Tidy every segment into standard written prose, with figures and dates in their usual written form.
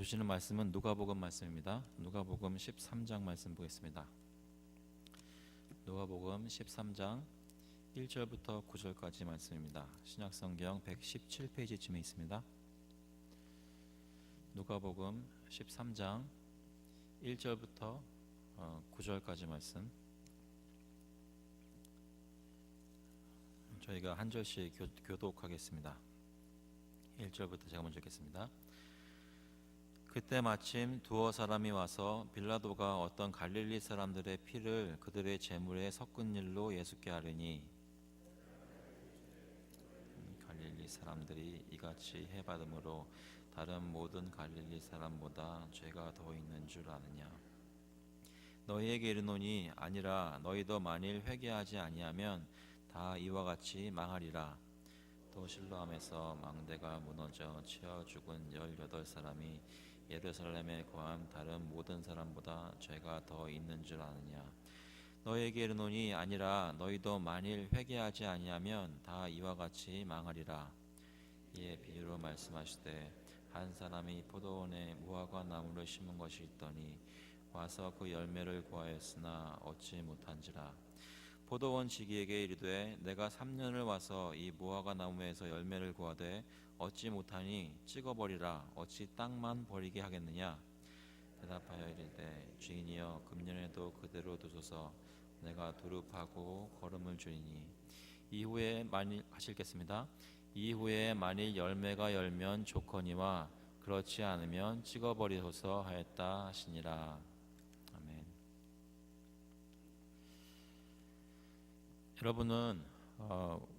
보시는 말씀은 누가복음 말씀입니다. 누가복음 13장 말씀 보겠습니다. 누가복음 13장 1절부터 9절까지 말씀입니다. 신약성경 117페이지쯤에 있습니다. 누가복음 13장 1절부터 9절까지 말씀, 저희가 한 절씩 교독하겠습니다. 1절부터 제가 먼저 읽겠습니다. 그때 마침 두어 사람이 와서 빌라도가 어떤 갈릴리 사람들의 피를 그들의 제물에 섞은 일로 예수께 아뢰니, 갈릴리 사람들이 이같이 해받음으로 다른 모든 갈릴리 사람보다 죄가 더 있는 줄 아느냐? 너희에게 이르노니 아니라 너희도 만일 회개하지 아니하면 다 이와 같이 망하리라. 또 실로암에서 망대가 무너져 치어 죽은 18사람이 예루살렘에 거한 다른 모든 사람보다 죄가 더 있는 줄 아느냐? 너희에게 이르노니 아니라 너희도 만일 회개하지 아니하면 다 이와 같이 망하리라. 이에 비유로 말씀하시되 한 사람이 포도원에 무화과 나무를 심은 것이 있더니 와서 그 열매를 구하였으나 얻지 못한지라. 포도원 지기에게 이르되 내가 3년을 와서 이 무화과 나무에서 열매를 구하되 얻지 못하니 찍어버리라. 어찌 땅만 버리게 하겠느냐? 대답하여 이르되 주인이여 금년에도 그대로 두소서. 내가 두릅하고 거름을 주리니 이후에 만일 하시겠습니다. 이후에 만일 열매가 열면 좋거니와 그렇지 않으면 찍어버리소서 하였다 하시니라. 아멘. 여러분은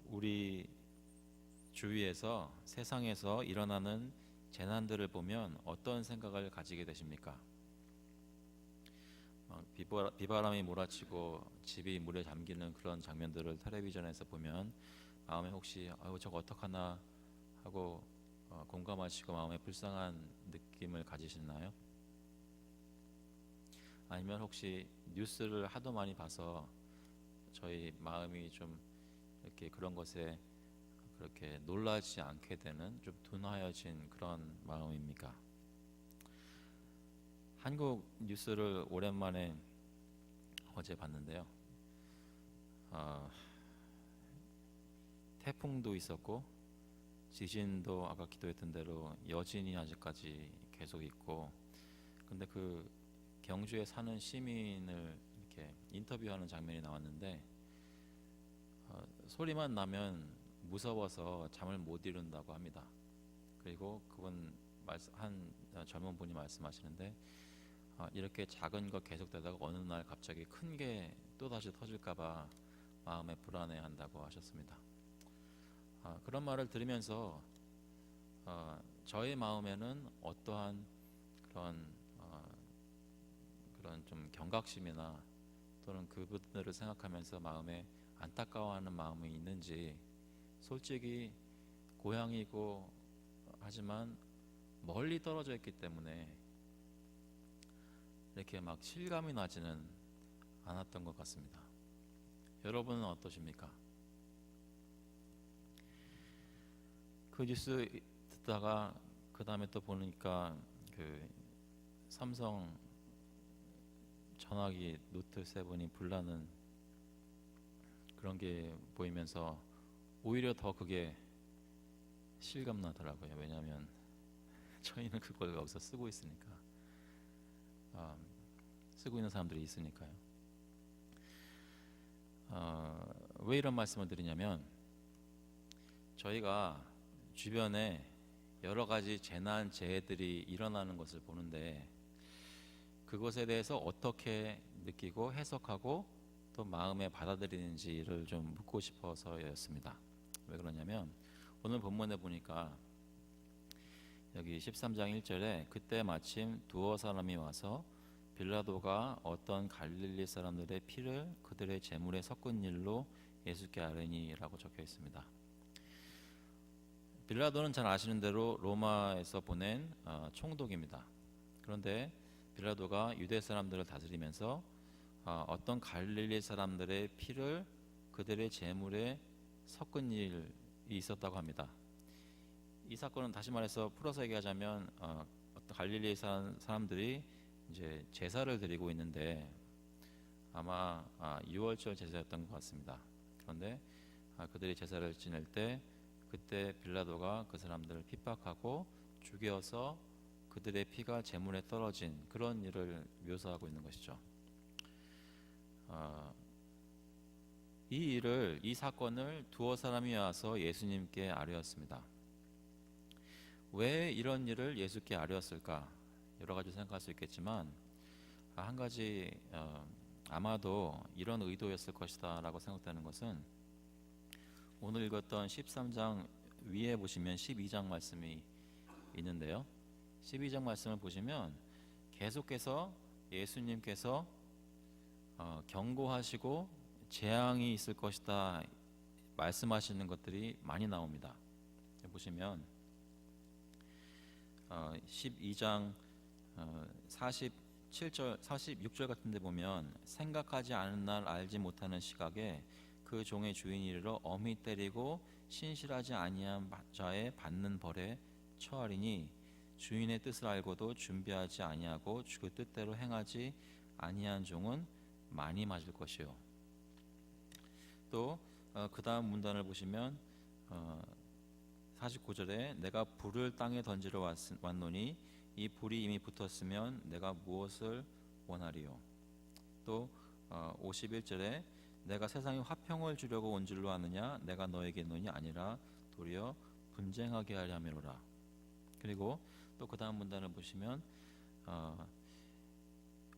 우리 주위에서, 세상에서 일어나는 재난들을 보면 어떤 생각을 가지게 되십니까? 비바람이 몰아치고 집이 물에 잠기는 그런 장면들을 텔레비전에서 보면 마음에 혹시 저거 어떡하나 하고 공감하시고 마음에 불쌍한 느낌을 가지시나요? 아니면 혹시 뉴스를 하도 많이 봐서 저희 마음이 좀 이렇게 그런 것에 그렇게 놀라지 않게 되는 좀 둔하여진 그런 마음입니까? 한국 뉴스를 오랜만에 어제 봤는데요. 태풍도 있었고 지진도 아까 기도했던 대로 여진이 아직까지 계속 있고, 근데 그 경주에 사는 시민을 이렇게 인터뷰하는 장면이 나왔는데 소리만 나면 무서워서 잠을 못 이룬다고 합니다. 그리고 그분 한 젊은 분이 말씀하시는데 이렇게 작은 거 계속되다가 어느 날 갑자기 큰 게 또다시 터질까봐 마음에 불안해한다고 하셨습니다. 그런 말을 들으면서 저의 마음에는 어떠한 그런 좀 경각심이나 또는 그분들을 생각하면서 마음에 안타까워하는 마음이 있는지, 솔직히 고향이고 하지만 멀리 떨어져 있기 때문에 이렇게 막 실감이 나지는 않았던 것 같습니다. 여러분은 어떠십니까? 그 뉴스 듣다가 그 다음에 또 보니까 그 삼성 전화기 노트 7이 불나는 그런 게 보이면서 오히려 더 그게 실감 나더라고요. 왜냐하면 저희는 그걸 여기서 쓰고 있으니까, 쓰고 있는 사람들이 있으니까요. 왜 이런 말씀을 드리냐면, 저희가 주변에 여러 가지 재난 재해들이 일어나는 것을 보는데 그것에 대해서 어떻게 느끼고 해석하고 또 마음에 받아들이는지를 좀 묻고 싶어서였습니다. 왜 그러냐면 오늘 본문에 보니까 여기 13장 1절에 그때 마침 두어 사람이 와서 빌라도가 어떤 갈릴리 사람들의 피를 그들의 제물에 섞은 일로 예수께 아뢰니라고 적혀 있습니다. 빌라도는 잘 아시는 대로 로마에서 보낸 총독입니다. 그런데 빌라도가 유대 사람들을 다스리면서 어떤 갈릴리 사람들의 피를 그들의 제물에 섞은 일이 있었다고 합니다. 이 사건은 다시 말해서 풀어서 얘기하자면 갈릴리에 사는 사람들이 이제 제사를 드리고 있는데 아마 유월절 제사였던 것 같습니다. 그런데 그들이 제사를 지낼 때 그때 빌라도가 그 사람들을 핍박하고 죽여서 그들의 피가 제물에 떨어진 그런 일을 묘사하고 있는 것이죠. 이 사건을 두어 사람이 와서 예수님께 아뢰었습니다. 왜 이런 일을 예수께 아뢰었을까? 여러 가지 생각할 수 있겠지만 한 가지 아마도 이런 의도였을 것이다 라고 생각되는 것은 오늘 읽었던 13장 위에 보시면 12장 말씀이 있는데요. 12장 말씀을 보시면 계속해서 예수님께서 경고하시고 재앙이 있을 것이다 말씀하시는 것들이 많이 나옵니다. 보시면 12장 47절 46절 같은 데 보면 생각하지 않은 날 알지 못하는 시각에 그 종의 주인이 이르러 엄히 때리고 신실하지 아니한 자의 받는 벌에 처하리니 주인의 뜻을 알고도 준비하지 아니하고 그 뜻대로 행하지 아니한 종은 많이 맞을 것이요. 또 그 다음 문단을 보시면 49절에 내가 불을 땅에 던지러 왔노니 이 불이 이미 붙었으면 내가 무엇을 원하리요. 또 51절에 내가 세상에 화평을 주려고 온 줄로 아느냐 내가 너에게 노니 아니라 도리어 분쟁하게 하려 함이로라. 그리고 또 그 다음 문단을 보시면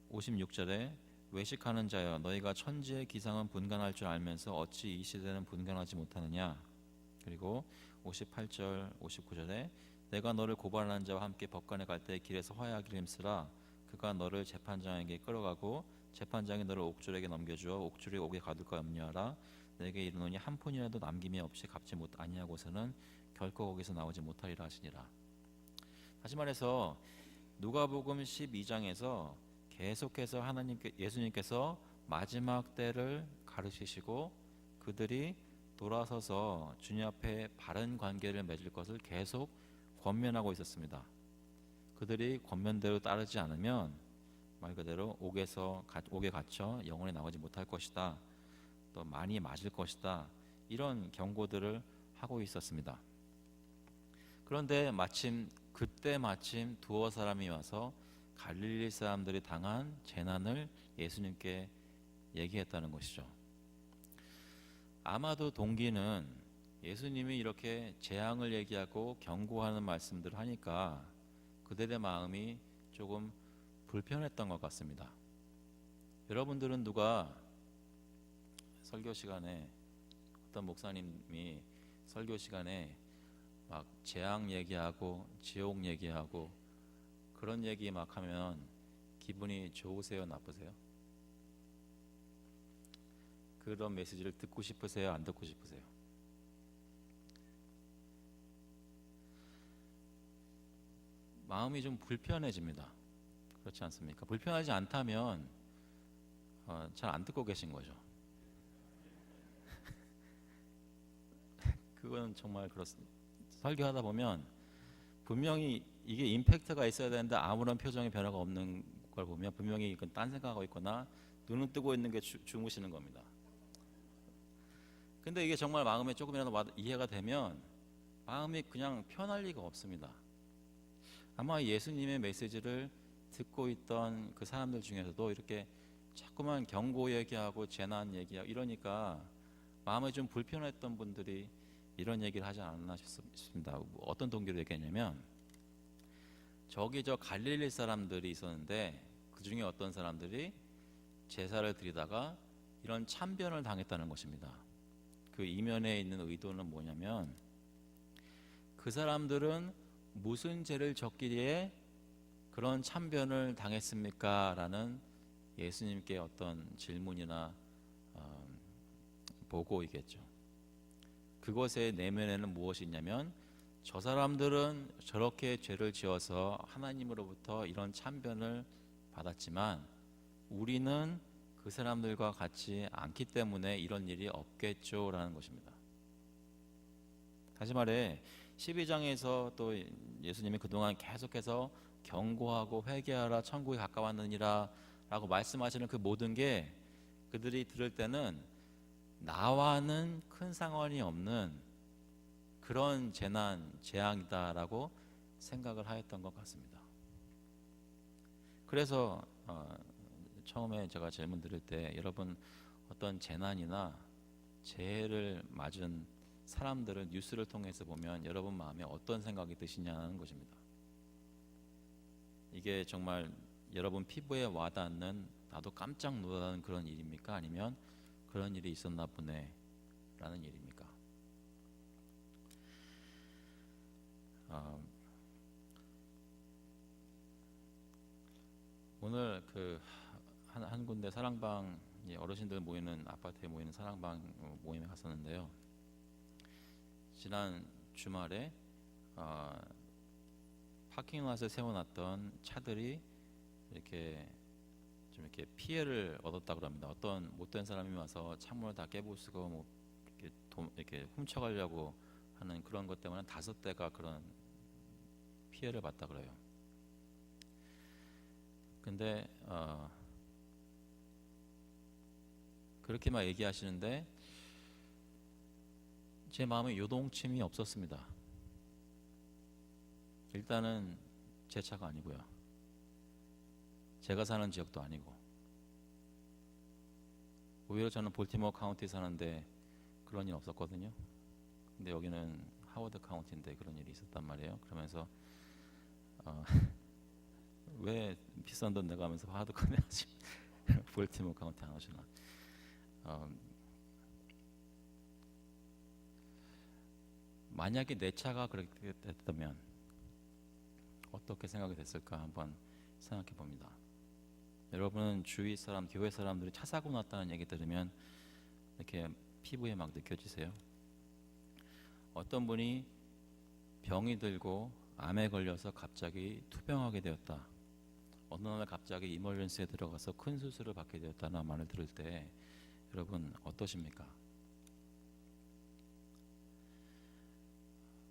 56절에 외식하는 자여 너희가 천지의 기상은 분간할 줄 알면서 어찌 이 시대는 분간하지 못하느냐. 그리고 58절 59절에 내가 너를 고발하는 자와 함께 법관에 갈 때 길에서 화해하기를 힘쓰라. 그가 너를 재판장에게 끌어가고 재판장이 너를 옥졸에게 넘겨주어 옥졸이 옥에 가둘까 염려하라. 내게 이르노니 한 푼이라도 남김이 없이 갚지 못 아니하고서는 결코 거기서 나오지 못하리라 하시니라. 다시 말해서 누가복음 12장에서 계속해서 예수님께서 마지막 때를 가르치시고 그들이 돌아서서 주님 앞에 바른 관계를 맺을 것을 계속 권면하고 있었습니다. 그들이 권면대로 따르지 않으면 말 그대로 옥에 갇혀 영원히 나오지 못할 것이다. 또 많이 맞을 것이다. 이런 경고들을 하고 있었습니다. 그런데 그때 마침 두어 사람이 와서 갈릴리 사람들이 당한 재난을 예수님께 얘기했다는 것이죠. 아마도 동기는 예수님이 이렇게 재앙을 얘기하고 경고하는 말씀들을 하니까 그들의 마음이 조금 불편했던 것 같습니다. 여러분들은 누가 설교 시간에 어떤 목사님이 설교 시간에 막 재앙 얘기하고 지옥 얘기하고 그런 얘기 막 하면 기분이 좋으세요, 나쁘세요? 그런 메시지를 듣고 싶으세요, 안 듣고 싶으세요? 마음이 좀 불편해집니다. 그렇지 않습니까? 불편하지 않다면 잘 안 듣고 계신 거죠. 그건 정말 그렇습니다. 설교하다 보면 분명히 이게 임팩트가 있어야 되는데 아무런 표정의 변화가 없는 걸 보면 분명히 이건 딴 생각하고 있거나 눈을 뜨고 있는 게 주무시는 겁니다. 근데 이게 정말 마음에 조금이라도 이해가 되면 마음이 그냥 편할 리가 없습니다. 아마 예수님의 메시지를 듣고 있던 그 사람들 중에서도 이렇게 자꾸만 경고 얘기하고 재난 얘기하고 이러니까 마음이 좀 불편했던 분들이 이런 얘기를 하지 않았나 싶습니다. 어떤 동기로 얘기했냐면 저 갈릴리 사람들이 있었는데 그 중에 어떤 사람들이 제사를 드리다가 이런 참변을 당했다는 것입니다. 그 이면에 있는 의도는 뭐냐면 그 사람들은 무슨 죄를 졌기에 그런 참변을 당했습니까? 라는 예수님께 어떤 질문이나 보고이겠죠. 그것의 내면에는 무엇이 있냐면 저 사람들은 저렇게 죄를 지어서 하나님으로부터 이런 참변을 받았지만 우리는 그 사람들과 같지 않기 때문에 이런 일이 없겠죠 라는 것입니다. 다시 말해 12장에서 또 예수님이 그동안 계속해서 경고하고 회개하라 천국에 가까웠느니라 라고 말씀하시는 그 모든 게 그들이 들을 때는 나와는 큰 상관이 없는 그런 재난, 재앙이다라고 생각을 하였던 것 같습니다. 그래서 처음에 제가 질문 드릴 때 여러분 어떤 재난이나 재해를 맞은 사람들을 뉴스를 통해서 보면 여러분 마음에 어떤 생각이 드시냐는 것입니다. 이게 정말 여러분 피부에 와닿는 나도 깜짝 놀라는 그런 일입니까? 아니면 그런 일이 있었나 보네 라는 일입니까? 오늘 한 군데 사랑방 어르신들 모이는 아파트에 모이는 사랑방 모임에 갔었는데요. 지난 주말에 파킹lot 세워놨던 차들이 이렇게 피해를 얻었다고 합니다. 어떤 못된 사람이 와서 창문을 다 깨부수고 뭐 이렇게 훔쳐가려고 하는 그런 것 때문에 5대가 그런 피해를 봤다 그래요. 근데 그렇게만 얘기하시는데 제 마음에 요동침이 없었습니다. 일단은 제 차가 아니고요. 제가 사는 지역도 아니고, 오히려 저는 볼티모어 카운티 사는데 그런 일 없었거든요. 근데 여기는 하워드 카운티인데 그런 일이 있었단 말이에요. 그러면서 왜 비싼 돈 내가면서 하워드 카운티 하지 볼티모어 카운티 안 하시나. 만약에 내 차가 그렇게 됐다면 어떻게 생각이 됐을까 한번 생각해 봅니다. 여러분은 주위 사람, 교회 사람들이 차 사고 났다는 얘기 들으면 이렇게 피부에 막 느껴지세요? 어떤 분이 병이 들고 암에 걸려서 갑자기 투병하게 되었다. 어느 날 갑자기 이멀전시에 들어가서 큰 수술을 받게 되었다는 말을 들을 때 여러분 어떠십니까?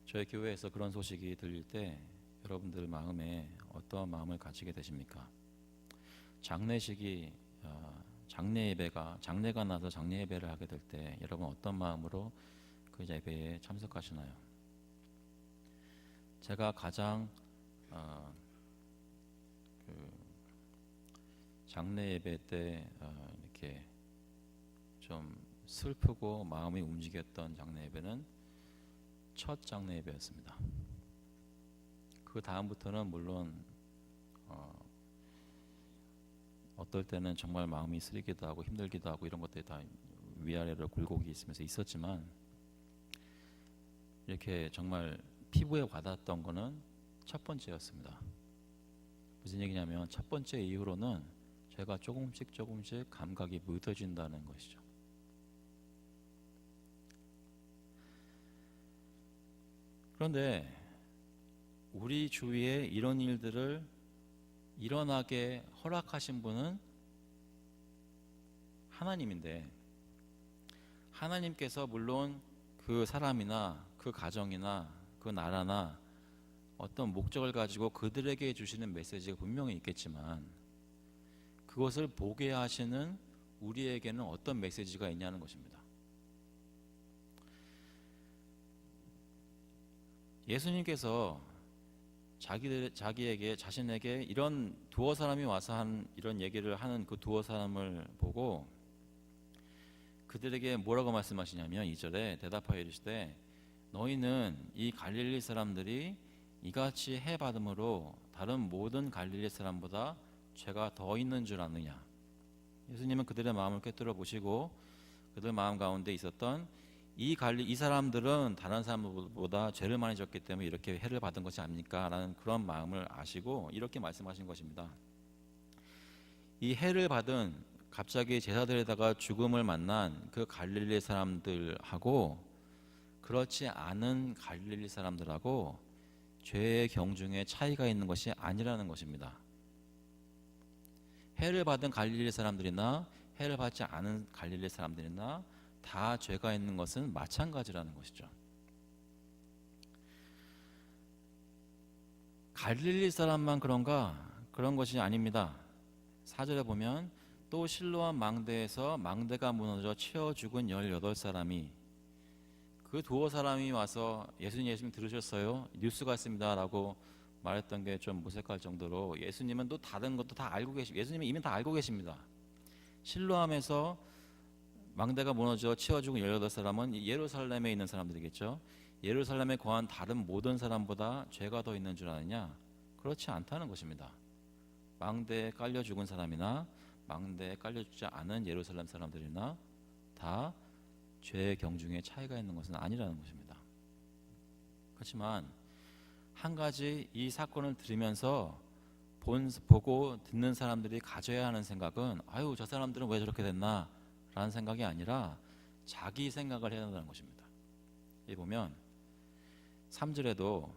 저희 교회에서 그런 소식이 들릴 때 여러분들 마음에 어떠한 마음을 가지게 되십니까? 장례식이 장례가 나서 장례 예배를 하게 될 때 여러분 어떤 마음으로 그 예배에 참석하시나요? 제가 가장 장례 예배 때 이렇게 좀 슬프고 마음이 움직였던 장례 예배는 첫 장례 예배였습니다. 그 다음부터는 물론 어떨 때는 정말 마음이 쓰리기도 하고 힘들기도 하고 이런 것들이 다 위아래로 굴곡이 있으면서 있었지만 이렇게 정말 피부에 와닿았던 거는 첫 번째였습니다. 무슨 얘기냐면 첫 번째 이후로는 제가 조금씩 감각이 무뎌진다는 것이죠. 그런데 우리 주위에 이런 일들을 일어나게 허락하신 분은 하나님인데, 하나님께서 물론 그 사람이나 그 가정이나 그 나라나 어떤 목적을 가지고 그들에게 주시는 메시지가 분명히 있겠지만 그것을 보게 하시는 우리에게는 어떤 메시지가 있냐는 것입니다. 예수님께서 자신에게 이런 두어 사람이 와서 한 이런 얘기를 하는 그 두어 사람을 보고 그들에게 뭐라고 말씀하시냐면 2절에 대답하여 이르시되 너희는 이 갈릴리 사람들이 이같이 해 받음으로 다른 모든 갈릴리 사람보다 죄가 더 있는 줄 아느냐. 예수님은 그들의 마음을 꿰뚫어 보시고 그들 마음 가운데 있었던 이 사람들은 다른 사람보다 죄를 많이 졌기 때문에 이렇게 해를 받은 것이 아닙니까? 라는 그런 마음을 아시고 이렇게 말씀하신 것입니다. 이 해를 받은 갑자기 제사들에다가 죽음을 만난 그 갈릴리 사람들하고 그렇지 않은 갈릴리 사람들하고 죄의 경중에 차이가 있는 것이 아니라는 것입니다. 해를 받은 갈릴리 사람들이나 해를 받지 않은 갈릴리 사람들이나 다 죄가 있는 것은 마찬가지라는 것이죠. 갈릴리 사람만 그런가? 그런 것이 아닙니다. 4절에 보면 또 실로암 망대에서 망대가 무너져 치어 죽은 18사람이, 그 두어 사람이 와서 예수님 들으셨어요? 뉴스가 있습니다 라고 말했던 게 좀 무색할 정도로 예수님은 또 다른 것도 다 알고 예수님은 이미 다 알고 계십니다. 실로암에서 망대가 무너져 치어 죽은 18사람은 예루살렘에 있는 사람들이겠죠. 예루살렘에 거한 다른 모든 사람보다 죄가 더 있는 줄 아느냐? 그렇지 않다는 것입니다. 망대에 깔려 죽은 사람이나 망대에 깔려 죽지 않은 예루살렘 사람들이나 다 죄의 경중에 차이가 있는 것은 아니라는 것입니다. 그렇지만 한 가지 이 사건을 들으면서 보고 듣는 사람들이 가져야 하는 생각은, 아유 저 사람들은 왜 저렇게 됐나 라는 생각이 아니라 자기 생각을 해야 한다는 것입니다. 여기 보면 3절에도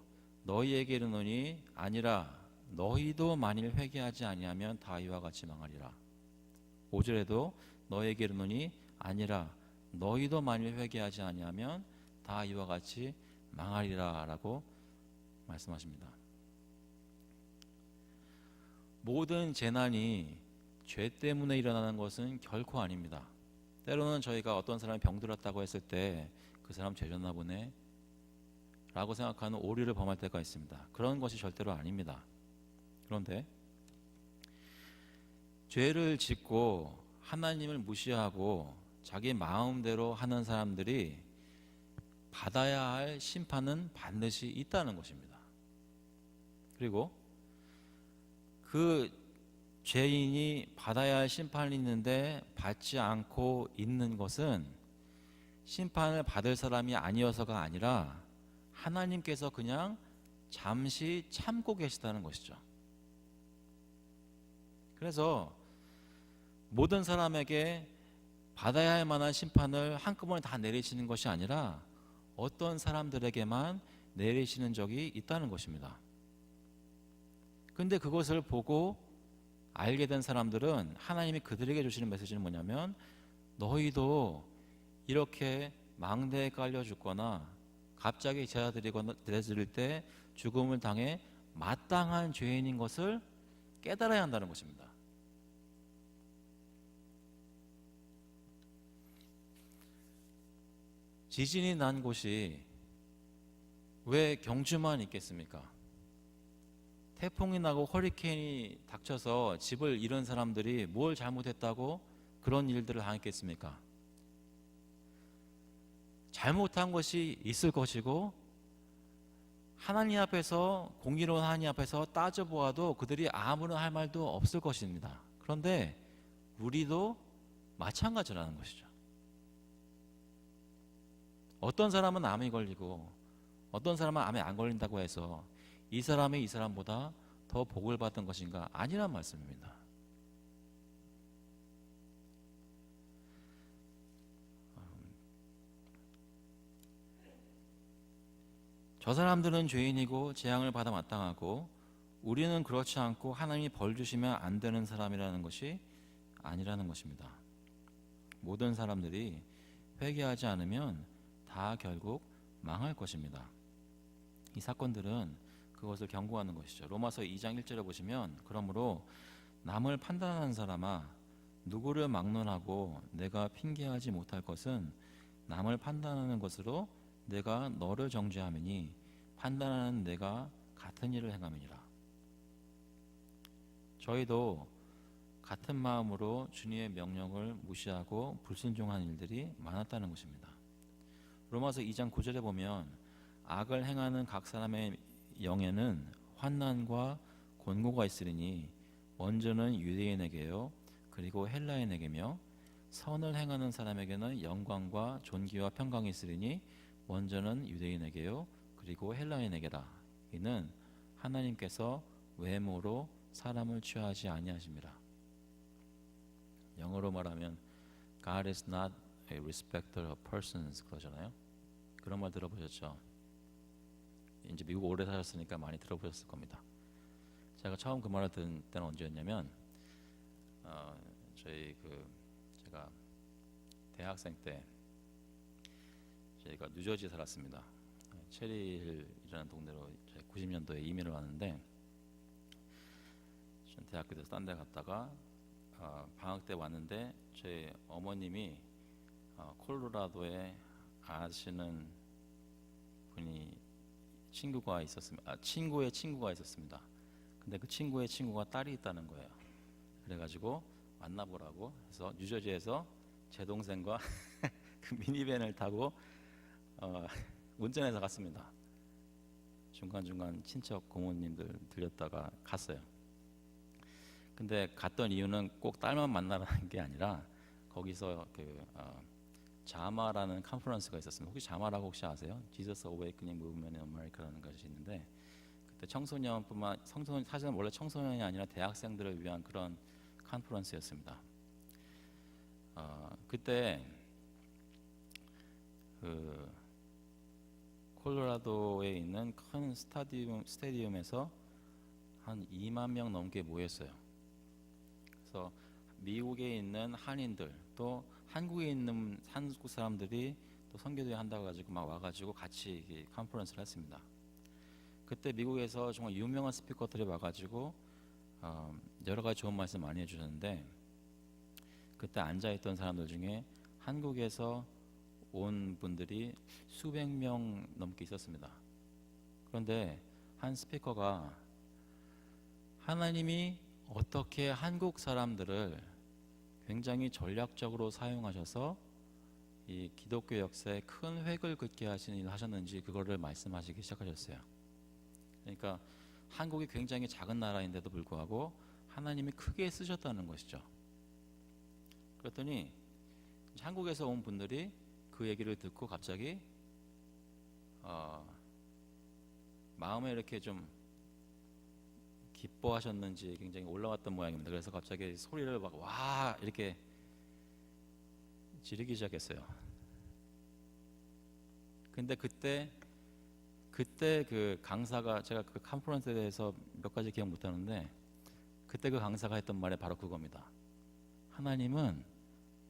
너희에게 이르노니 아니라 너희도 만일 회개하지 아니하면 다 이와 같이 망하리라. 5절에도 너희에게 이르노니 아니라 너희도 만일 회개하지 아니하면 다 이와 같이 망하리라 라고 말씀하십니다. 모든 재난이 죄 때문에 일어나는 것은 결코 아닙니다. 때로는 저희가 어떤 사람이 병들었다고 했을 때 그 사람 죄졌나 보네 라고 생각하는 오류를 범할 때가 있습니다. 그런 것이 절대로 아닙니다. 그런데 죄를 짓고 하나님을 무시하고 자기 마음대로 하는 사람들이 받아야 할 심판은 반드시 있다는 것입니다. 그리고 그 죄인이 받아야 할 심판이 있는데 받지 않고 있는 것은 심판을 받을 사람이 아니어서가 아니라 하나님께서 그냥 잠시 참고 계시다는 것이죠. 그래서 모든 사람에게 받아야 할 만한 심판을 한꺼번에 다 내리시는 것이 아니라 어떤 사람들에게만 내리시는 적이 있다는 것입니다. 근데 그것을 보고 알게 된 사람들은 하나님이 그들에게 주시는 메시지는 뭐냐면, 너희도 이렇게 망대에 깔려 죽거나 갑자기 제사 드릴 때 죽음을 당해 마땅한 죄인인 것을 깨달아야 한다는 것입니다. 지진이 난 곳이 왜 경주만 있겠습니까? 태풍이 나고 허리케인이 닥쳐서 집을 잃은 사람들이 뭘 잘못했다고 그런 일들을 당했겠습니까? 잘못한 것이 있을 것이고 하나님 앞에서, 공의로운 하나님 앞에서 따져보아도 그들이 아무런 할 말도 없을 것입니다. 그런데 우리도 마찬가지라는 것이죠. 어떤 사람은 암이 걸리고 어떤 사람은 암에 안 걸린다고 해서 이 사람이 이 사람보다 더 복을 받은 것인가? 아니란 말씀입니다. 저 사람들은 죄인이고 재앙을 받아 마땅하고 우리는 그렇지 않고 하나님이 벌 주시면 안 되는 사람이라는 것이 아니라는 것입니다. 모든 사람들이 회개하지 않으면 다 결국 망할 것입니다. 이 사건들은 그것을 경고하는 것이죠. 로마서 2장 1절에 보시면, 그러므로 남을 판단하는 사람아 누구를 막론하고 내가 핑계하지 못할 것은 남을 판단하는 것으로 내가 너를 정죄함이니 판단하는 내가 같은 일을 행함이니라. 저희도 같은 마음으로 주님의 명령을 무시하고 불순종한 일들이 많았다는 것입니다. 로마서 2장 9절에 보면 악을 행하는 각 사람의 영에는 환난과 곤고가 있으리니 먼저는 유대인에게요 그리고 헬라인에게며 선을 행하는 사람에게는 영광과 존귀와 평강이 있으리니 먼저는 유대인에게요 그리고 헬라인에게라. 이는 하나님께서 외모로 사람을 취하지 아니하심이라. 영어로 말하면 God is not a respecter of persons 그러잖아요. 그런 말 들어보셨죠? 이제 미국 오래 사셨으니까 많이 들어보셨을 겁니다. 제가 처음 그 말을 듣는 때는 언제였냐면 제가 대학생 때 저희가 뉴저지에 살았습니다. 체리힐이라는 동네로 90년도에 이민을 왔는데 전 대학교에서 딴 데 갔다가 방학 때 왔는데 제 어머님이 콜로라도에 아시는 분이 친구의 친구가 있었습니다. 근데 그 친구의 친구가 딸이 있다는 거예요. 그래가지고 만나보라고 해서 뉴저지에서 제 동생과 그 미니밴을 타고 운전해서 갔습니다. 중간중간 친척 고모님들 들렸다가 갔어요. 근데 갔던 이유는 꼭 딸만 만나라는 게 아니라 거기서 자마라는 컨퍼런스가 있었습니다. 혹시 자마라고 혹시 아세요? Jesus Awakening Movement in America라는 것이 있는데 그때 사실은 원래 청소년이 아니라 대학생들을 위한 그런 컨퍼런스였습니다. 그때 그 콜로라도에 있는 큰 스타디움에서 한 2만 명 넘게 모였어요. 그래서 미국에 있는 한인들 또 한국에 있는 한국 사람들이 또 선교대 한다고 가지고 막 와가지고 같이 컨퍼런스를 했습니다. 그때 미국에서 정말 유명한 스피커들이 와가지고 여러 가지 좋은 말씀 많이 해주셨는데 그때 앉아있던 사람들 중에 한국에서 온 분들이 수백 명 넘게 있었습니다. 그런데 한 스피커가 하나님이 어떻게 한국 사람들을 굉장히 전략적으로 사용하셔서 이 기독교 역사에 큰 획을 긋게 하신 일을 하셨는지 그거를 말씀하시기 시작하셨어요. 그러니까 한국이 굉장히 작은 나라인데도 불구하고 하나님이 크게 쓰셨다는 것이죠. 그랬더니 한국에서 온 분들이 그 얘기를 듣고 갑자기 마음에 이렇게 좀 기뻐하셨는지 굉장히 올라왔던 모양입니다. 그래서 갑자기 소리를 막 와 이렇게 지르기 시작했어요. 근데 그때 그 강사가 제가 그 컨퍼런스에 대해서 몇 가지 기억 못하는데 그때 그 강사가 했던 말이 바로 그겁니다. 하나님은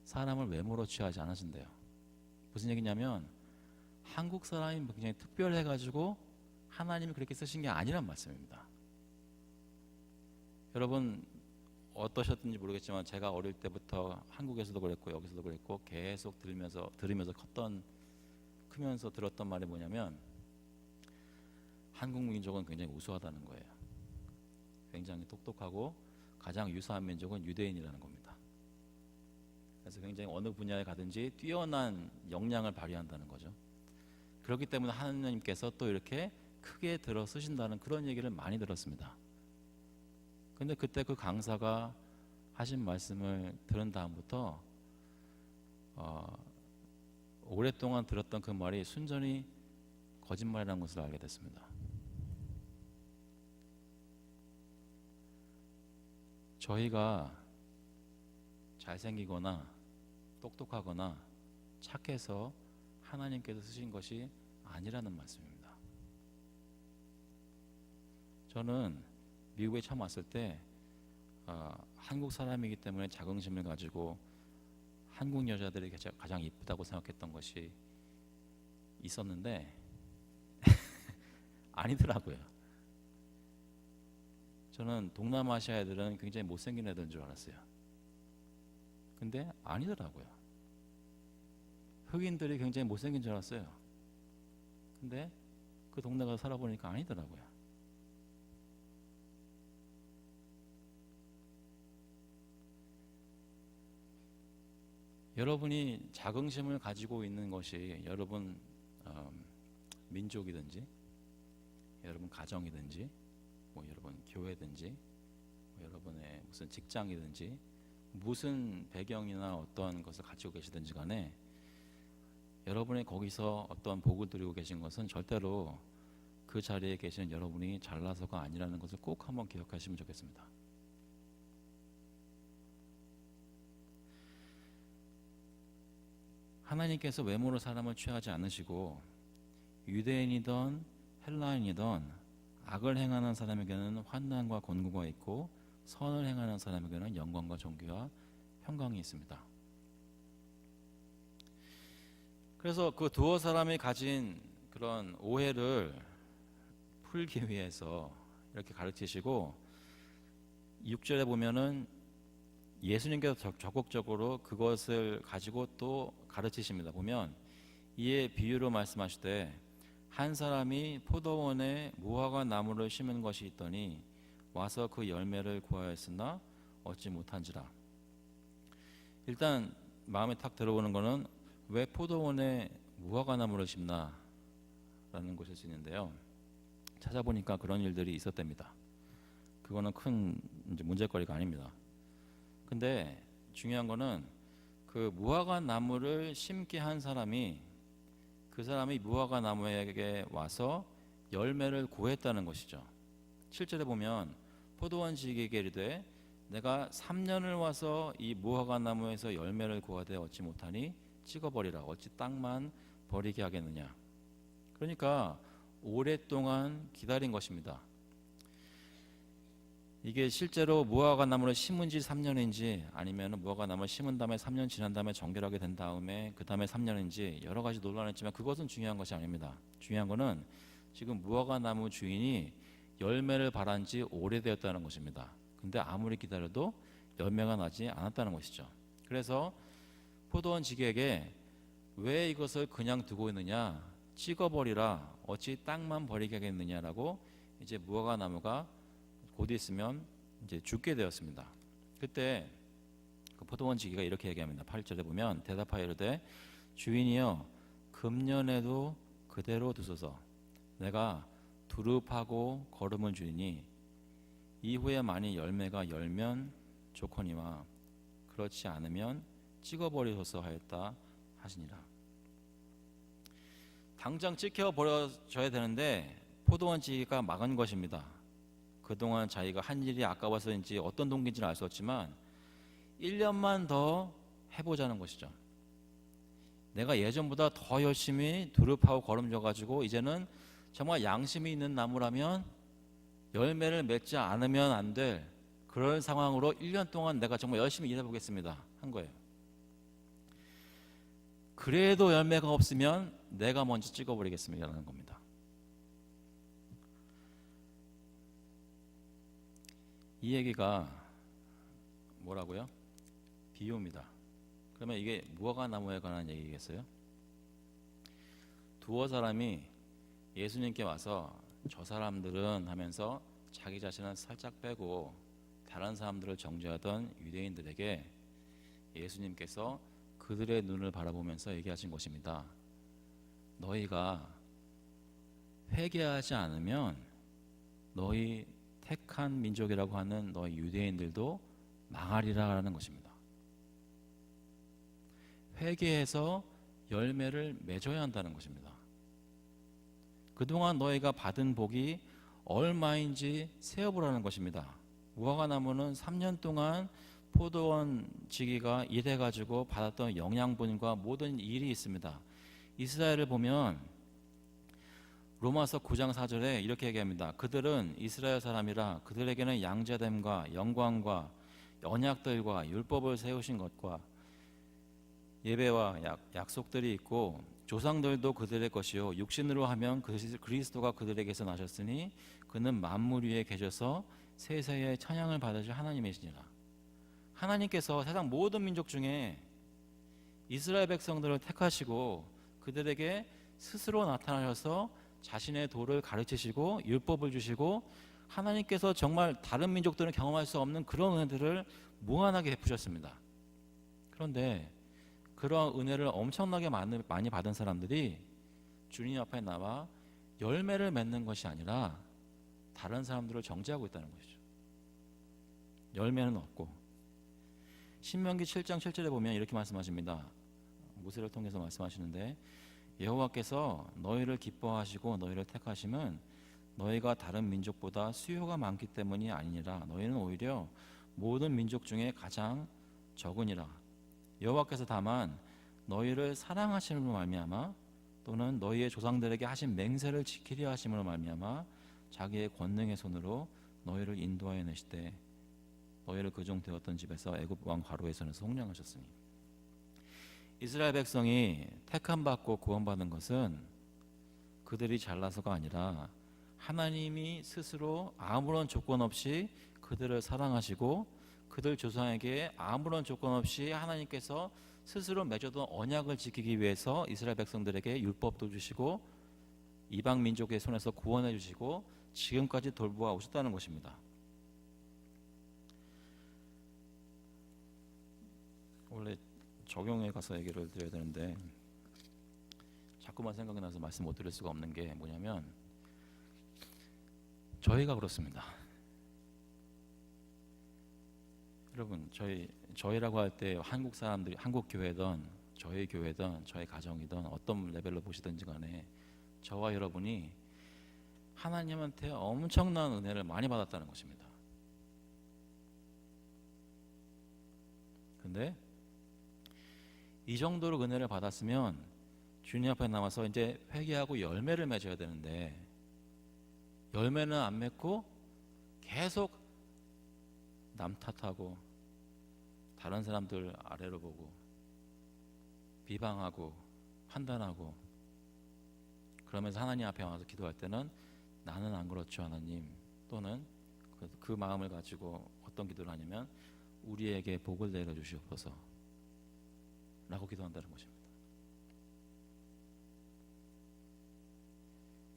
사람을 외모로 취하지 않으신대요. 무슨 얘기냐면 한국 사람이 굉장히 특별해가지고 하나님이 그렇게 쓰신 게 아니란 말씀입니다. 여러분 어떠셨든지 모르겠지만 제가 어릴 때부터 한국에서도 그랬고 여기서도 그랬고 계속 들으면서 크면서 들었던 말이 뭐냐면 한국 민족은 굉장히 우수하다는 거예요. 굉장히 똑똑하고 가장 유사한 민족은 유대인이라는 겁니다. 그래서 굉장히 어느 분야에 가든지 뛰어난 역량을 발휘한다는 거죠. 그렇기 때문에 하나님께서 또 이렇게 크게 들어 쓰신다는 그런 얘기를 많이 들었습니다. 근데 그때 그 강사가 하신 말씀을 들은 다음부터 오랫동안 들었던 그 말이 순전히 거짓말이라는 것을 알게 됐습니다. 저희가 잘생기거나 똑똑하거나 착해서 하나님께서 쓰신 것이 아니라는 말씀입니다. 저는 미국에 처음 왔을 때 한국 사람이기 때문에 자긍심을 가지고 한국 여자들이 가장 이쁘다고 생각했던 것이 있었는데 아니더라고요. 저는 동남아시아 애들은 굉장히 못생긴 애들인 줄 알았어요. 근데 아니더라고요. 흑인들이 굉장히 못생긴 줄 알았어요. 근데 그 동네 가서 살아보니까 아니더라고요. 여러분이 자긍심을 가지고 있는 것이 여러분 민족이든지 여러분 가정이든지 뭐 여러분 교회든지 뭐 여러분의 무슨 직장이든지 무슨 배경이나 어떤 것을 가지고 계시든지 간에 여러분이 거기서 어떤 복을 누리고 계신 것은 절대로 그 자리에 계시는 여러분이 잘나서가 아니라는 것을 꼭 한번 기억하시면 좋겠습니다. 하나님께서 외모로 사람을 취하지 않으시고 유대인이든 헬라인이든 악을 행하는 사람에게는 환난과 권고가 있고 선을 행하는 사람에게는 영광과 존귀와 평강이 있습니다. 그래서 그 두어 사람이 가진 그런 오해를 풀기 위해서 이렇게 가르치시고 6절에 보면은 예수님께서 적극적으로 그것을 가지고 또 가르치십니다. 보면 이에 비유로 말씀하시되 한 사람이 포도원에 무화과 나무를 심은 것이 있더니 와서 그 열매를 구하였으나 얻지 못한지라. 일단 마음에 탁 들어오는 거는 왜 포도원에 무화과 나무를 심나? 라는 것일 수 있는데요. 찾아보니까 그런 일들이 있었답니다. 그거는 큰 이제 문제거리가 아닙니다. 근데 중요한 거는 그 무화과 나무를 심게 한 사람이 그 사람이 무화과 나무에게 와서 열매를 구했다는 것이죠. 7절에 보면 포도원 지기에게 이르되 내가 3년을 와서 이 무화과 나무에서 열매를 구하되 얻지 못하니 찍어버리라. 어찌 땅만 버리게 하겠느냐. 그러니까 오랫동안 기다린 것입니다. 이게 실제로 무화과 나무를 심은 지 3년인지 아니면 무화과 나무를 심은 다음에 3년 지난 다음에 정결하게 된 다음에 그 다음에 3년인지 여러 가지 논란이 있지만 그것은 중요한 것이 아닙니다. 중요한 거는 지금 무화과 나무 주인이 열매를 바란 지 오래되었다는 것입니다. 근데 아무리 기다려도 열매가 나지 않았다는 것이죠. 그래서 포도원 지기에게 왜 이것을 그냥 두고 있느냐, 찍어버리라, 어찌 땅만 버리게 하겠느냐라고 이제 무화과 나무가 곧 있으면 이제 죽게 되었습니다. 그때 그 포도원 지기가 이렇게 얘기합니다. 8절에 보면 대답하여 이르되 주인이여 금년에도 그대로 두소서. 내가 두릅하고 거름을 주리니 이후에 만일 열매가 열면 좋거니와 그렇지 않으면 찍어버리소서 하였다 하시니라. 당장 찍혀버려져야 되는데 포도원 지기가 막은 것입니다. 그동안 자기가 한 일이 아까워서인지 어떤 동기인지는 알 수 없지만 1년만 더 해보자는 것이죠. 내가 예전보다 더 열심히 두릅하고 거름져가지고 이제는 정말 양심이 있는 나무라면 열매를 맺지 않으면 안 될 그런 상황으로 1년 동안 내가 정말 열심히 일해보겠습니다 한 거예요. 그래도 열매가 없으면 내가 먼저 찍어버리겠습니다라는 겁니다. 이 얘기가 뭐라고요? 비유입니다. 그러면 이게 무화과 나무에 관한 얘기겠어요? 두어 사람이 예수님께 와서 저 사람들은 하면서 자기 자신을 살짝 빼고 다른 사람들을 정죄하던 유대인들에게 예수님께서 그들의 눈을 바라보면서 얘기하신 것입니다. 너희가 회개하지 않으면 너희 택한 민족이라고 하는 너희 유대인들도 망하리라라는 것입니다. 회개해서 열매를 맺어야 한다는 것입니다. 그동안 너희가 받은 복이 얼마인지 세어보라는 것입니다. 무화과 나무는 3년 동안 포도원 지기가 일해가지고 받았던 영양분과 모든 일이 있습니다. 이스라엘을 보면 로마서 9장 4절에 이렇게 얘기합니다. 그들은 이스라엘 사람이라 그들에게는 양자됨과 영광과 언약들과 율법을 세우신 것과 예배와 약속들이 있고 조상들도 그들의 것이요 육신으로 하면 그리스도가 그들에게서 나셨으니 그는 만물 위에 계셔서 세세의 찬양을 받으실 하나님이시니라. 하나님께서 세상 모든 민족 중에 이스라엘 백성들을 택하시고 그들에게 스스로 나타나셔서 자신의 도를 가르치시고 율법을 주시고 하나님께서 정말 다른 민족들은 경험할 수 없는 그런 은혜들을 무한하게 베푸셨습니다. 그런데 그러한 은혜를 엄청나게 많이 받은 사람들이 주님 앞에 나와 열매를 맺는 것이 아니라 다른 사람들을 정죄하고 있다는 것이죠. 열매는 없고. 신명기 7장 7절에 보면 이렇게 말씀하십니다. 모세를 통해서 말씀하시는데 여호와께서 너희를 기뻐하시고 너희를 택하심은 너희가 다른 민족보다 수요가 많기 때문이 아니니라. 너희는 오히려 모든 민족 중에 가장 적으니라. 여호와께서 다만 너희를 사랑하심으로 말미암아 또는 너희의 조상들에게 하신 맹세를 지키려 하심으로 말미암아 자기의 권능의 손으로 너희를 인도하여 내시되 너희를 그종 되었던 집에서 애굽 왕 바로의 손에서 속량하셨으니. 이스라엘 백성이 택함 받고 구원받은 것은 그들이 잘나서가 아니라 하나님이 스스로 아무런 조건 없이 그들을 사랑하시고 그들 조상에게 아무런 조건 없이 하나님께서 스스로 맺어둔 언약을 지키기 위해서 이스라엘 백성들에게 율법도 주시고 이방 민족의 손에서 구원해 주시고 지금까지 돌보아 오셨다는 것입니다. 원래 적용해 가서 얘기를 드려야 되는데 자꾸만 생각이 나서 말씀 못 드릴 수가 없는 게 뭐냐면, 저희가 그렇습니다. 여러분, 저희라고 할 때 한국 사람들이, 한국 교회든 저희 교회든 저희 가정이든 어떤 레벨로 보시든지 간에 저와 여러분이 하나님한테 엄청난 은혜를 많이 받았다는 것입니다. 근데 이 정도로 은혜를 받았으면 주님 앞에 나와서 이제 회개하고 열매를 맺어야 되는데, 열매는 안 맺고 계속 남 탓하고 다른 사람들 아래로 보고 비방하고 판단하고, 그러면서 하나님 앞에 와서 기도할 때는 나는 안 그렇죠 하나님, 또는 그 마음을 가지고 어떤 기도를 하냐면 우리에게 복을 내려주시옵소서 라고 기도한다는 것입니다.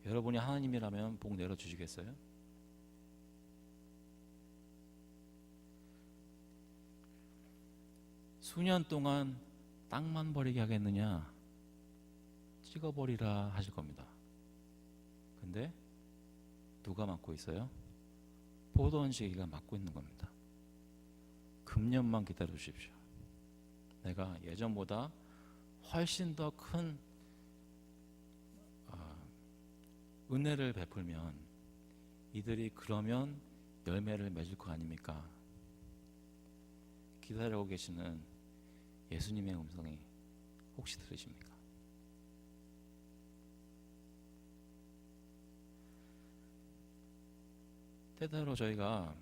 여러분이 하나님이라면 복 내려주시겠어요? 수년 동안 땅만 버리게 하겠느냐, 찍어버리라 하실 겁니다. 근데 누가 맡고 있어요? 포도원 시기가 맡고 있는 겁니다. 금년만 기다려 주십시오. 내가 예전보다 훨씬 더 큰 은혜를 베풀면 이들이 그러면 열매를 맺을 거 아닙니까? 기다리고 계시는 예수님의 음성이 혹시 들으십니까? 때때로 저희가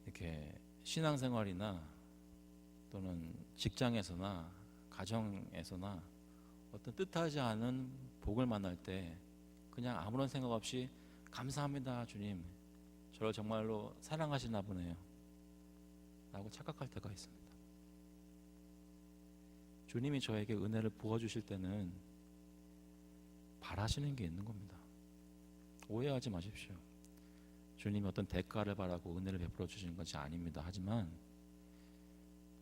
이렇게 신앙생활이나 또는 직장에서나 가정에서나 어떤 뜻하지 않은 복을 만날 때 그냥 아무런 생각 없이 감사합니다 주님, 저를 정말로 사랑하시나 보네요 라고 착각할 때가 있습니다. 주님이 저에게 은혜를 부어주실 때는 바라시는 게 있는 겁니다. 오해하지 마십시오. 주님이 어떤 대가를 바라고 은혜를 베풀어 주시는 것이 아닙니다. 하지만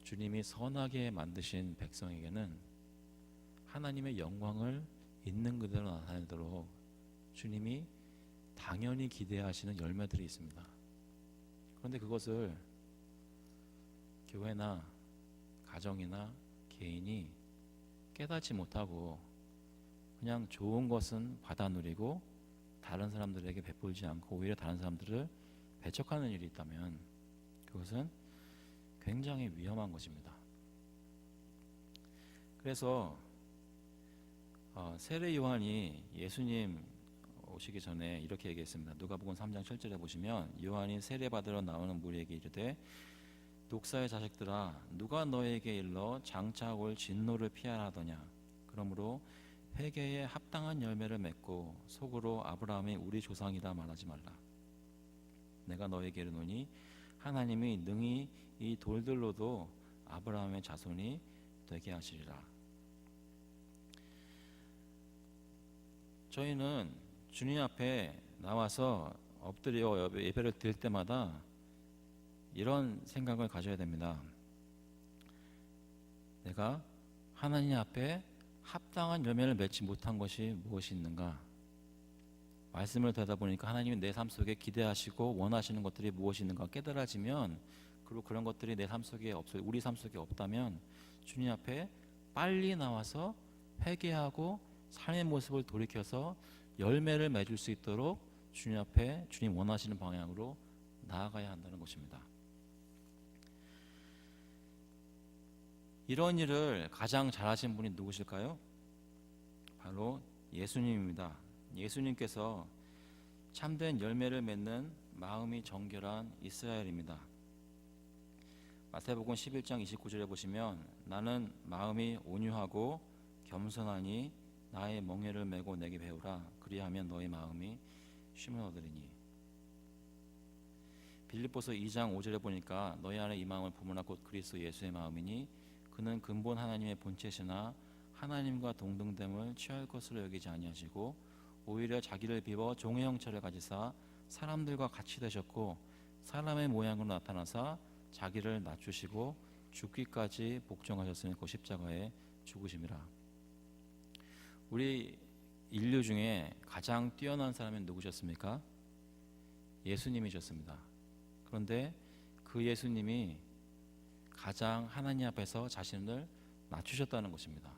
주님이 선하게 만드신 백성에게는 하나님의 영광을 있는 그대로 나타내도록 주님이 당연히 기대하시는 열매들이 있습니다. 그런데 그것을 교회나 가정이나 개인이 깨닫지 못하고 그냥 좋은 것은 받아 누리고 다른 사람들에게 베풀지 않고 오히려 다른 사람들을 배척하는 일이 있다면 그것은 굉장히 위험한 것입니다. 그래서 세례 요한이 예수님 오시기 전에 이렇게 얘기했습니다. 누가복음 3장 7절에 보시면 요한이 세례 받으러 나오는 무리에게 이르되 녹사의 자식들아 누가 너에게 일러 장차 올 진노를 피하라 하더냐. 그러므로 회개에 합당한 열매를 맺고 속으로 아브라함이 우리 조상이다 말하지 말라. 내가 너에게 이르노니 하나님이 능히 이 돌들로도 아브라함의 자손이 되게 하시리라. 저희는 주님 앞에 나와서 엎드려 예배를 드릴 때마다 이런 생각을 가져야 됩니다. 내가 하나님 앞에 합당한 열매를 맺지 못한 것이 무엇이 있는가? 말씀을 듣다 보니까 하나님이 내 삶 속에 기대하시고 원하시는 것들이 무엇이 있는가 깨달아지면, 그리고 그런 것들이 내 삶 속에 없어요. 우리 삶 속에 없다면 주님 앞에 빨리 나와서 회개하고 삶의 모습을 돌이켜서 열매를 맺을 수 있도록 주님 앞에 주님 원하시는 방향으로 나아가야 한다는 것입니다. 이런 일을 가장 잘하신 분이 누구실까요? 바로 예수님입니다. 예수님께서 참된 열매를 맺는 마음이 정결한 이스라엘입니다. 마태복음 11장 29절에 보시면 나는 마음이 온유하고 겸손하니 나의 멍에를 메고 내게 배우라. 그리하면 너의 마음이 쉼을 얻으리니. 빌립보서 2장 5절에 보니까 너희 안에 이 마음을 품으나 곧 그리스도 예수의 마음이니 그는 근본 하나님의 본체시나 하나님과 동등됨을 취할 것으로 여기지 아니하시고 오히려 자기를 비워 종의 형체를 가지사 사람들과 같이 되셨고 사람의 모양으로 나타나사 자기를 낮추시고 죽기까지 복종하셨으니 그 십자가에 죽으심이라. 우리 인류 중에 가장 뛰어난 사람은 누구셨습니까? 예수님이셨습니다. 그런데 그 예수님이 가장 하나님 앞에서 자신을 낮추셨다는 것입니다.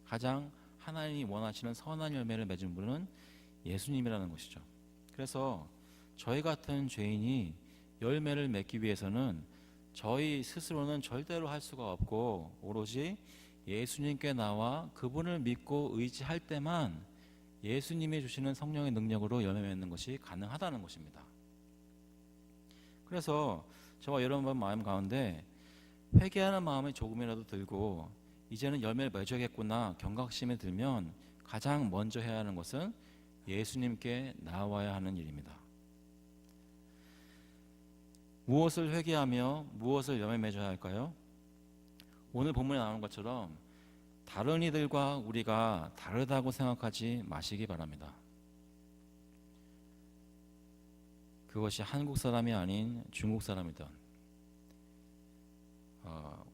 가장 하나님이 원하시는 선한 열매를 맺은 분은 예수님이라는 것이죠. 그래서 저희 같은 죄인이 열매를 맺기 위해서는 저희 스스로는 절대로 할 수가 없고 오로지 예수님께 나와 그분을 믿고 의지할 때만 예수님이 주시는 성령의 능력으로 열매 맺는 것이 가능하다는 것입니다. 그래서 저와 여러분 마음 가운데 회개하는 마음이 조금이라도 들고 이제는 열매를 맺어야겠구나 경각심이 들면 가장 먼저 해야 하는 것은 예수님께 나와야 하는 일입니다. 무엇을 회개하며 무엇을 열매 맺어야 할까요? 오늘 본문에 나오는 것처럼 다른 이들과 우리가 다르다고 생각하지 마시기 바랍니다. 그것이 한국 사람이 아닌 중국 사람이든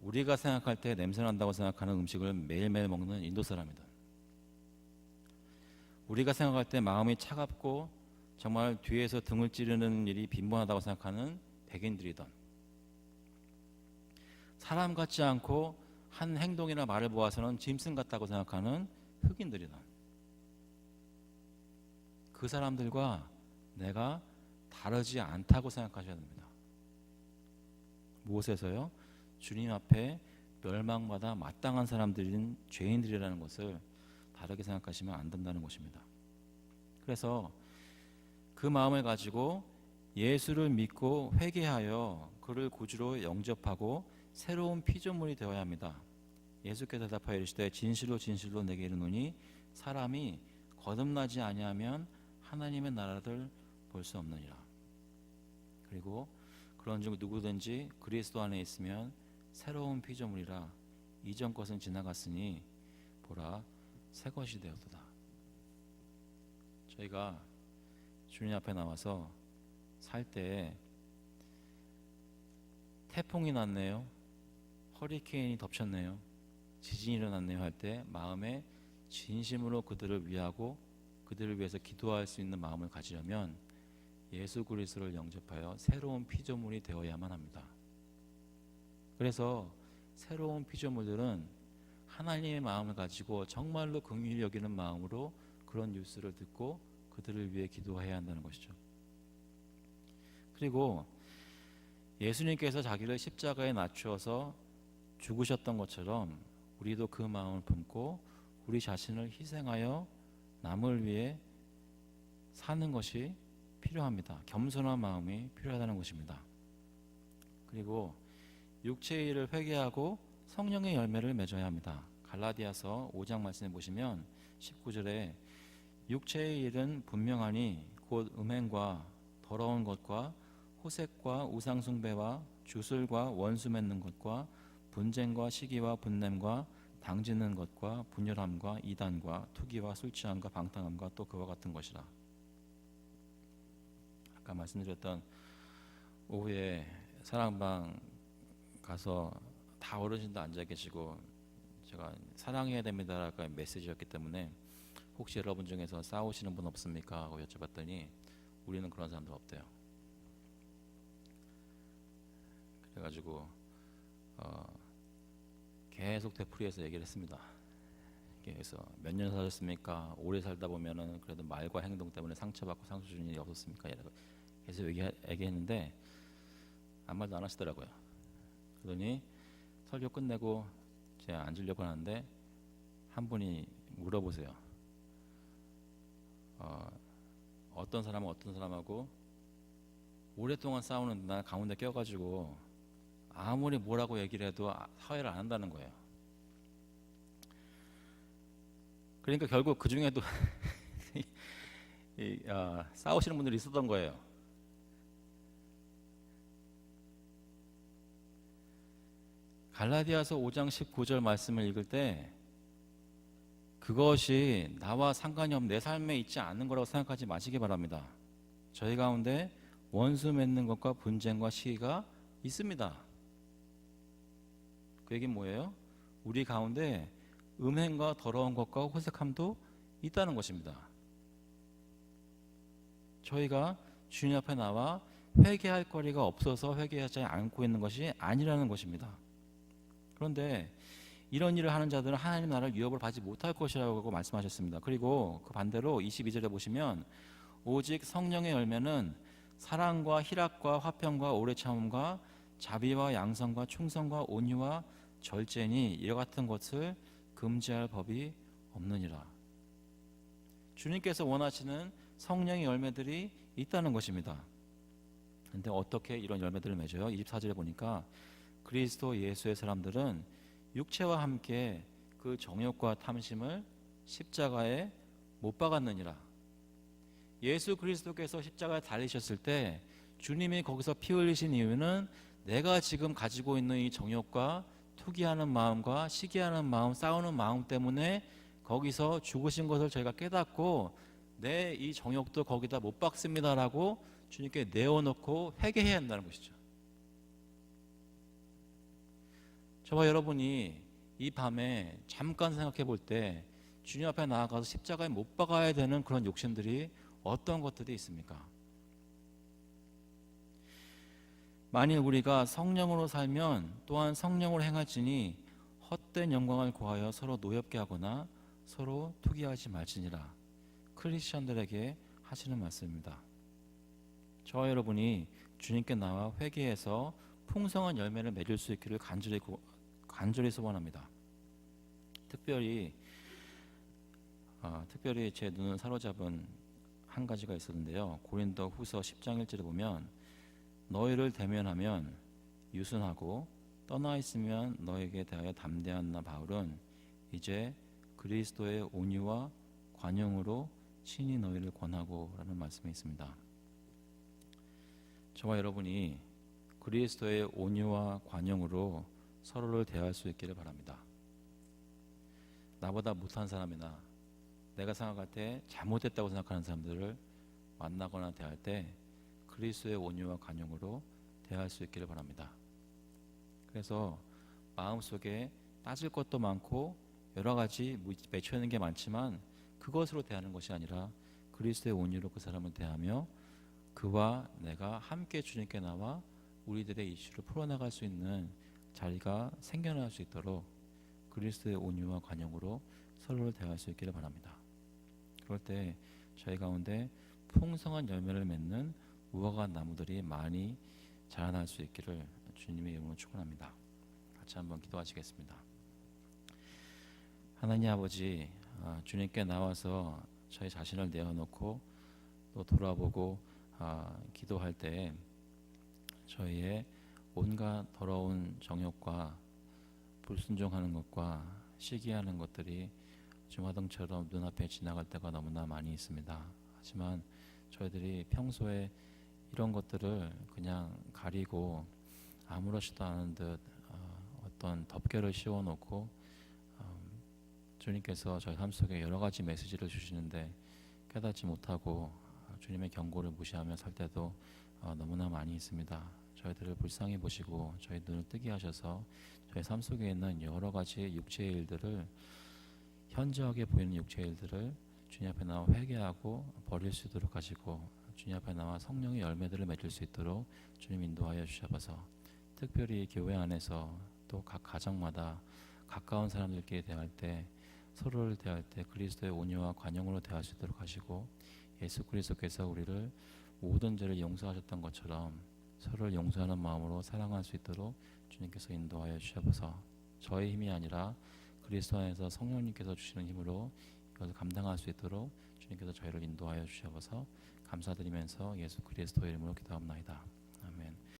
우리가 생각할 때 냄새난다고 생각하는 음식을 매일매일 먹는 인도 사람이든 우리가 생각할 때 마음이 차갑고 정말 뒤에서 등을 찌르는 일이 빈번하다고 생각하는 백인들이든 사람 같지 않고 한 행동이나 말을 보아서는 짐승 같다고 생각하는 흑인들이든 그 사람들과 내가 다르지 않다고 생각하셔야 됩니다. 무엇에서요? 주님 앞에 멸망받아 마땅한 사람들인 죄인들이라는 것을 다르게 생각하시면 안 된다는 것입니다. 그래서 그 마음을 가지고 예수를 믿고 회개하여 그를 구주로 영접하고 새로운 피조물이 되어야 합니다. 예수께서 대답하여 이르시되 진실로 진실로 내게 이르노니 사람이 거듭나지 아니하면 하나님의 나라를 볼 수 없느니라. 그리고 그런즉 누구든지 그리스도 안에 있으면 새로운 피조물이라 이전 것은 지나갔으니 보라 새 것이 되었도다. 저희가 주님 앞에 나와서 살 때 태풍이 났네요, 허리케인이 덮쳤네요, 지진이 일어났네요 할 때 마음에 진심으로 그들을 위하고 그들을 위해서 기도할 수 있는 마음을 가지려면 예수 그리스도를 영접하여 새로운 피조물이 되어야만 합니다. 그래서 새로운 피조물들은 하나님의 마음을 가지고 정말로 긍휼히 여기는 마음으로 그런 뉴스를 듣고 그들을 위해 기도해야 한다는 것이죠. 그리고 예수님께서 자기를 십자가에 낮추어서 죽으셨던 것처럼 우리도 그 마음을 품고 우리 자신을 희생하여 남을 위해 사는 것이 필요합니다. 겸손한 마음이 필요하다는 것입니다. 그리고 육체의 일을 회개하고 성령의 열매를 맺어야 합니다. 갈라디아서 5장 말씀해 보시면 19절에 육체의 일은 분명하니 곧 음행과 더러운 것과 호색과 우상숭배와 주술과 원수 맺는 것과 분쟁과 시기와 분냄과 당짓는 것과 분열함과 이단과 투기와 술취함과 방탕함과 또 그와 같은 것이라. 아까 말씀드렸던 오후에 사랑방 가서 다 어르신들 앉아 계시고 제가 사랑해야 됩니다라고 메시지였기 때문에 혹시 여러분 중에서 싸우시는 분 없습니까? 하고 여쭤봤더니 우리는 그런 사람들 없대요. 그래가지고 계속 되풀이해서 얘기를 했습니다. 그래서 몇 년 사셨습니까? 오래 살다 보면은 그래도 말과 행동 때문에 상처받고 상처 주는 일이 없었습니까? 계속 얘기했는데 아무 말도 안 하시더라고요. 그러더니 설교 끝내고 제가 앉으려고 하는데 한 분이 물어보세요. 어떤 사람은 어떤 사람하고 오랫동안 싸우는데 나 가운데 껴가지고 아무리 뭐라고 얘기를 해도 사회를 안 한다는 거예요. 그러니까 결국 그 중에도 싸우시는 분들이 있었던 거예요. 갈라디아서 5장 19절 말씀을 읽을 때 그것이 나와 상관이 없는 내 삶에 있지 않는 거라고 생각하지 마시기 바랍니다. 저희 가운데 원수 맺는 것과 분쟁과 시기가 있습니다. 그 얘기는 뭐예요? 우리 가운데 음행과 더러운 것과 호색함도 있다는 것입니다. 저희가 주님 앞에 나와 회개할 거리가 없어서 회개하지 않고 있는 것이 아니라는 것입니다. 그런데 이런 일을 하는 자들은 하나님 나라를 유업을 받지 못할 것이라고 말씀하셨습니다. 그리고 그 반대로 22절에 보시면 오직 성령의 열매는 사랑과 희락과 화평과 오래 참음과 자비와 양선과 충성과 온유와 절제니 이와 같은 것을 금지할 법이 없느니라. 주님께서 원하시는 성령의 열매들이 있다는 것입니다. 그런데 어떻게 이런 열매들을 맺어요? 24절에 보니까 그리스도 예수의 사람들은 육체와 함께 그 정욕과 탐심을 십자가에 못 박았느니라. 예수 그리스도께서 십자가에 달리셨을 때 주님이 거기서 피 흘리신 이유는 내가 지금 가지고 있는 이 정욕과 투기하는 마음과 시기하는 마음, 싸우는 마음 때문에 거기서 죽으신 것을 저희가 깨닫고 내 이 정욕도 거기다 못 박습니다라고 주님께 내어놓고 회개해야 한다는 것이죠. 저와 여러분이 이 밤에 잠깐 생각해 볼 때 주님 앞에 나아가서 십자가에 못 박아야 되는 그런 욕심들이 어떤 것들이 있습니까? 만일 우리가 성령으로 살면 또한 성령으로 행할지니 헛된 영광을 구하여 서로 노엽게 하거나 서로 투기하지 말지니라. 크리스천들에게 하시는 말씀입니다. 저와 여러분이 주님께 나와 회개해서 풍성한 열매를 맺을 수 있기를 간절히 소원합니다. 특별히 제 눈을 사로잡은 한 가지가 있었는데요. 고린도 후서 10장 1절에 보면 너희를 대면하면 유순하고 떠나 있으면 너에게 대하여 담대한 나 바울은 이제 그리스도의 온유와 관용으로 친히 너희를 권하고 라는 말씀이 있습니다. 저와 여러분이 그리스도의 온유와 관용으로 서로를 대할 수 있기를 바랍니다. 나보다 못한 사람이나 내가 생각할 때 잘못했다고 생각하는 사람들을 만나거나 대할 때 그리스도의 온유와 관용으로 대할 수 있기를 바랍니다. 그래서 마음속에 따질 것도 많고 여러 가지 맺혀 있는 게 많지만 그것으로 대하는 것이 아니라 그리스도의 온유로 그 사람을 대하며 그와 내가 함께 주님께 나와 우리들의 이슈를 풀어나갈 수 있는 자리가 생겨날 수 있도록 그리스도의 온유와 관용으로 서로를 대할 수 있기를 바랍니다. 그럴 때 저희 가운데 풍성한 열매를 맺는 무화과 나무들이 많이 자라날 수 있기를 주님의 이름으로 축원합니다. 같이 한번 기도하시겠습니다. 하나님 아버지, 주님께 나와서 저희 자신을 내어놓고 또 돌아보고 기도할 때 저희의 온갖 더러운 정욕과 불순종하는 것과 시기하는 것들이 중화등처럼 눈앞에 지나갈 때가 너무나 많이 있습니다. 하지만 저희들이 평소에 이런 것들을 그냥 가리고 아무렇지도 않은 듯 어떤 덮개를 씌워놓고 주님께서 저희 삶 속에 여러 가지 메시지를 주시는데 깨닫지 못하고 주님의 경고를 무시하며 살 때도 너무나 많이 있습니다. 저희들을 불쌍히 보시고 저희 눈을 뜨게 하셔서 저희 삶 속에 있는 여러 가지 육체의 일들을 현저하게 보이는 육체의 일들을 주님 앞에 나와 회개하고 버릴 수 있도록 하시고 주님 앞에 나와 성령의 열매들을 맺을 수 있도록 주님 인도하여 주셔서 특별히 교회 안에서 또 각 가정마다 가까운 사람들끼리 대할 때 서로를 대할 때 그리스도의 온유와 관용으로 대할 수 있도록 하시고 예수 그리스도께서 우리를 모든 죄를 용서하셨던 것처럼 서로를 용서하는 마음으로 사랑할 수 있도록 주님께서 인도하여 주셔서 저의 힘이 아니라 그리스도 안에서 성령님께서 주시는 힘으로 이것을 감당할 수 있도록 주님께서 저희를 인도하여 주셔서 감사드리면서 예수 그리스도의 이름으로 기도합나이다. 아멘.